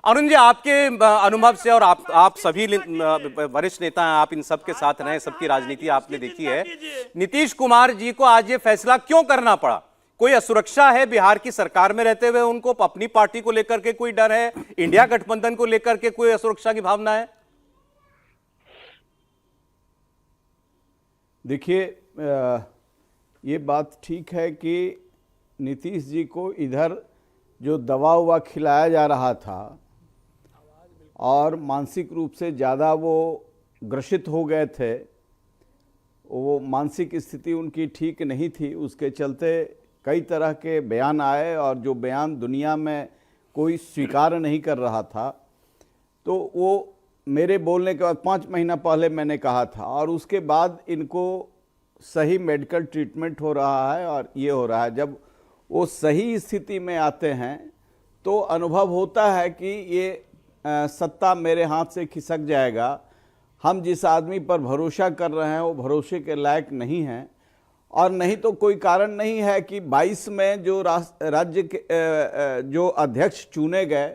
अरुण जी, आपके अनुभव से, और आप सभी वरिष्ठ नेता हैं, आप इन सब के साथ रहे, सबकी राजनीति आपने देखी है, नीतीश कुमार जी को आज ये फैसला क्यों करना पड़ा? कोई असुरक्षा है बिहार की सरकार में रहते हुए उनको? अपनी पार्टी को लेकर के कोई डर है? इंडिया गठबंधन को लेकर के कोई असुरक्षा की भावना है? देखिए, ये बात ठीक है कि नीतीश जी को इधर जो दवा उवा खिलाया जा रहा था और मानसिक रूप से ज़्यादा वो ग्रसित हो गए थे, वो मानसिक स्थिति उनकी ठीक नहीं थी, उसके चलते कई तरह के बयान आए और जो बयान दुनिया में कोई स्वीकार नहीं कर रहा था। तो वो मेरे बोलने के बाद 5 महीना पहले मैंने कहा था, और उसके बाद इनको सही मेडिकल ट्रीटमेंट हो रहा है और ये हो रहा है। जब वो सही स्थिति में आते हैं तो अनुभव होता है कि ये सत्ता मेरे हाथ से खिसक जाएगा, हम जिस आदमी पर भरोसा कर रहे हैं वो भरोसे के लायक नहीं हैं। और नहीं तो कोई कारण नहीं है कि 22 में जो राज्य के जो अध्यक्ष चुने गए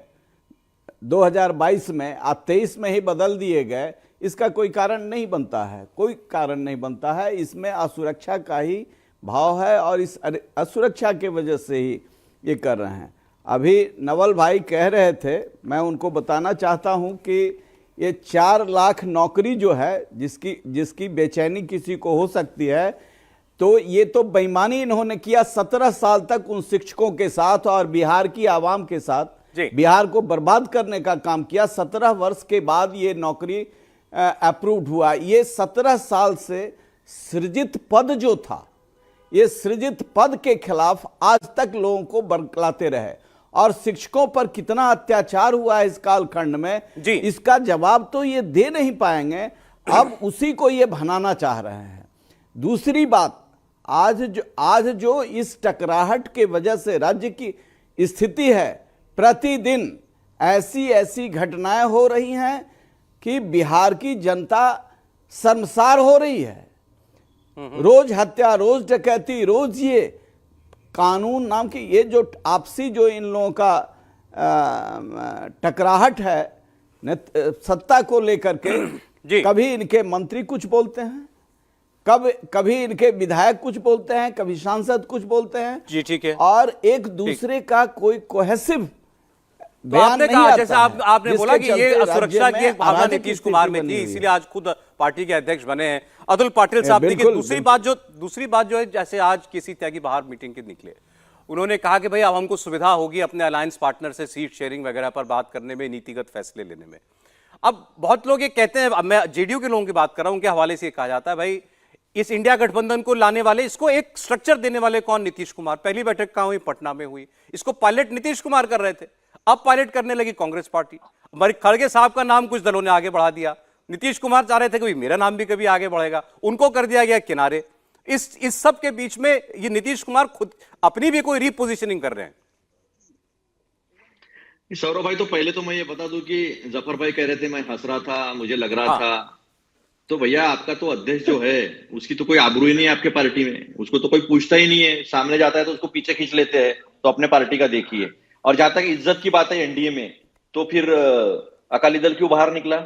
2022 में, आप 23 में ही बदल दिए गए, इसका कोई कारण नहीं बनता है, कोई कारण नहीं बनता है। इसमें असुरक्षा का ही भाव है और इस असुरक्षा के वजह से ही ये कर रहे हैं। अभी नवल भाई कह रहे थे, मैं उनको बताना चाहता हूं कि ये 4 लाख नौकरी जो है, जिसकी बेचैनी किसी को हो सकती है, तो ये तो बेईमानी इन्होंने किया 17 साल तक उन शिक्षकों के साथ और बिहार की आवाम के साथ, बिहार को बर्बाद करने का काम किया। 17 वर्ष के बाद ये नौकरी अप्रूव्ड हुआ। ये 17 साल से सृजित पद जो था, ये सृजित पद के खिलाफ आज तक लोगों को बरकलाते रहे। और शिक्षकों पर कितना अत्याचार हुआ है इस कालखंड में, इसका जवाब तो ये दे नहीं पाएंगे। अब उसी को ये भनाना चाह रहे हैं। दूसरी बात, आज जो इस टकराहट के वजह से राज्य की स्थिति है, प्रतिदिन ऐसी घटनाएं हो रही हैं कि बिहार की जनता शर्मसार हो रही है। रोज हत्या, रोज डकैती, रोज ये कानून नाम की ये जो आपसी जो इन लोगों का टकराहट है सत्ता को लेकर के, कभी इनके मंत्री कुछ बोलते हैं, कभी इनके विधायक कुछ बोलते हैं, कभी सांसद कुछ बोलते हैं, जी ठीक है, और एक दूसरे का कोई कोहेसिव तो आपने कहा, जैसे आपने बोला कि ये असुरक्षा की एक भावना नीतीश कुमार में थी, इसीलिए आज खुद पार्टी के अध्यक्ष बने हैं अतुल पाटिल साहब। देखिए, दूसरी बात जो है, जैसे आज किसी त्यागी बाहर मीटिंग के निकले, उन्होंने कहा कि भाई अब हमको सुविधा होगी अपने अलायंस पार्टनर से सीट शेयरिंग वगैरह पर बात करने में, नीतिगत फैसले लेने में। अब बहुत लोग ये कहते हैं, अब मैं जेडीयू के लोगों की बात कर रहा हूं, उनके हवाले से कहा जाता है भाई इस इंडिया गठबंधन को लाने वाले, इसको एक स्ट्रक्चर देने वाले कौन? नीतीश कुमार। पहली बैठक कहां हुई? पटना में हुई। इसको पायलट नीतीश कुमार कर रहे थे, अब पायलट करने लगी कांग्रेस पार्टी। हमारे खड़गे साहब का नाम कुछ दलों ने आगे बढ़ा दिया, नीतीश कुमार चाह रहे थे कि मेरा नाम भी कभी आगे बढ़ेगा, उनको कर दिया गया किनारे। इस सब के बीच में ये नीतीश कुमार खुद अपनी भी कोई रीपोजिशनिंग कर रहे हैं। सौरभ भाई, तो पहले तो मैं ये बता दूं कि जफर भाई कह रहे थे मैं हंस रहा था, मुझे लग रहा था, तो भैया आपका तो अध्यक्ष जो है उसकी तो कोई आबरू ही नहीं है आपके पार्टी में, उसको तो कोई पूछता ही नहीं है, सामने जाता है तो उसको पीछे खींच लेते हैं। तो अपने पार्टी का देखिए। और जहां तक इज्जत की बात है एनडीए में, तो फिर अकाली दल क्यों बाहर निकला,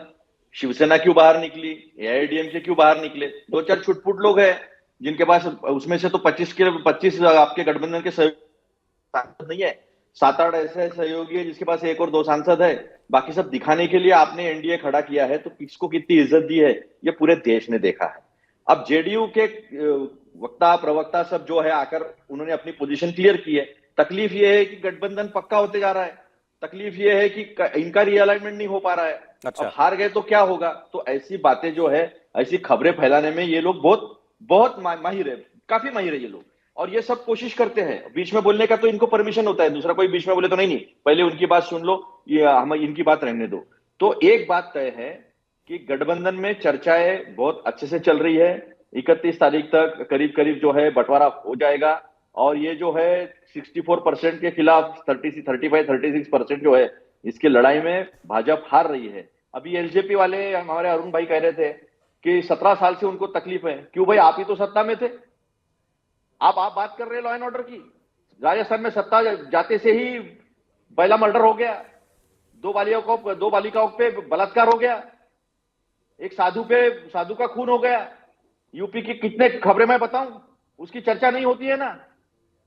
शिवसेना क्यों बाहर निकली, एआईएडीएमके क्यों बाहर निकले? 2-4 छुटपुट लोग हैं जिनके पास, उसमें से तो 25 आपके गठबंधन के सांसद नहीं है, 7-8 ऐसे सहयोगी है जिसके पास 1 और 2 सांसद है। बाकी सब दिखाने के लिए आपने एनडीए खड़ा किया है, तो किसको कितनी इज्जत दी है ये पूरे देश ने देखा है। अब जेडीयू के वक्ता प्रवक्ता सब जो है आकर उन्होंने अपनी पोजीशन क्लियर की है। तकलीफ ये है कि गठबंधन पक्का होते जा रहा है, तकलीफ ये है कि इनका रीअलाइनमेंट नहीं हो पा रहा है। अच्छा। अब हार गए तो क्या होगा? तो ऐसी बातें जो है, ऐसी खबरें फैलाने में ये लोग बहुत माहिर है, काफी माहिर है ये लोग। और ये सब कोशिश करते हैं, बीच में बोलने का तो इनको परमिशन होता है, दूसरा कोई बीच में बोले तो नहीं, पहले उनकी बात सुन लो, ये हम इनकी बात रहने दो। तो एक बात तय है कि गठबंधन में चर्चाएं बहुत अच्छे से चल रही है। 31 तारीख तक करीब जो है बंटवारा हो जाएगा, और ये जो है 64% के खिलाफ 35-36% जो है, इसकी लड़ाई में भाजपा हार रही है। अभी एलजेपी वाले हमारे अरुण भाई कह रहे थे कि 17 साल से उनको तकलीफ है। क्यों भाई, आप ही तो सत्ता में थे, आप बात कर रहे हैं लॉ एंड ऑर्डर की। राजस्थान में सत्ता जाते से ही पहला मर्डर हो गया, दो बालिकाओं पे बलात्कार हो गया, एक साधु का खून हो गया। यूपी की कितने खबरें मैं बताऊं, उसकी चर्चा नहीं होती है ना।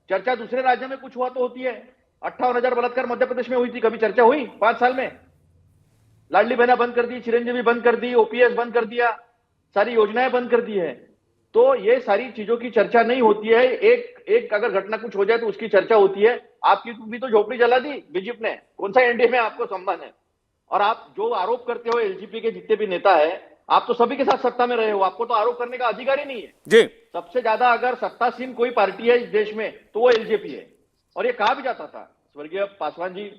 चर्चा दूसरे राज्य में कुछ हुआ तो होती है। 58,000 बलात्कार मध्य प्रदेश में हुई थी, कभी चर्चा हुई 5 साल में? लाडली बहना बंद कर दी, चिरंजीवी बंद कर दी, ओपीएस बंद कर दिया, सारी योजनाएं बंद कर दी है। तो ये सारी चीजों की चर्चा नहीं होती है। एक अगर घटना कुछ हो जाए तो उसकी चर्चा होती है। आपकी भी तो झोपड़ी जला दी बीजेपी ने, कौन सा एनडीए में आपको सम्मान है? और आप जो आरोप करते हो एलजेपी के जितने भी नेता है, आप तो सभी के साथ सत्ता में रहे हो, आपको तो आरोप करने का अधिकार ही नहीं है जी। सबसे ज्यादा अगर सत्तासीन कोई पार्टी है इस देश में तो वो एलजेपी है। और ये कहा भी जाता था, स्वर्गीय पासवान जी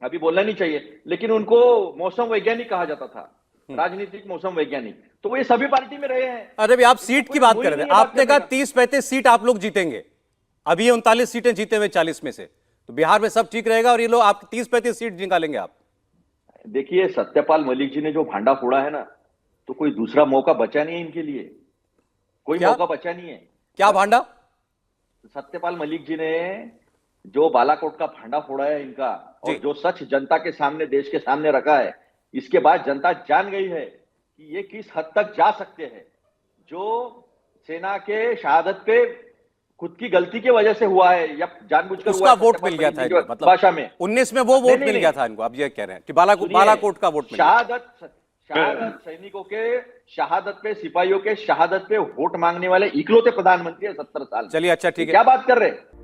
अभी बोलना नहीं चाहिए, लेकिन उनको मौसम वैज्ञानिक कहा जाता था, राजनीतिक मौसम वैज्ञानिक। तो वो ये सभी पार्टी में रहे हैं। अरे भी आप सीट की बात कर रहे थे, आपने कहा 30-35 सीट आप लोग जीतेंगे, अभी ये 39 सीटें जीते हुए 40 में से, तो बिहार में सब ठीक रहेगा और ये लोग आप 30-35 सीट निकालेंगे आप। देखिए, सत्यपाल मलिक जी ने जो भांडा फोड़ा है ना, तो कोई दूसरा मौका बचा नहीं है इनके लिए, कोई मौका बचा नहीं है। क्या भांडा? सत्यपाल मलिक जी ने जो बालाकोट का भांडा फोड़ा है इनका, और जो सच जनता के सामने, देश के सामने रखा है, इसके बाद जनता जान गई है कि ये किस हद तक जा सकते हैं। जो सेना के शहादत पे खुद की गलती की वजह से हुआ है या जानबूझकर उसका वोट मिल गया था इनको, मतलब भाषा में 19 में वो वोट मिल गया था इनको। आप ये कह रहे हैं कि बालाकोट का वोट मिल गया। शहादत सैनिकों के शहादत पे, सिपाहियों के शहादत पे वोट मांगने वाले इकलौते प्रधानमंत्री है 70 साल। चलिए, अच्छा ठीक है, क्या बात कर रहे हैं?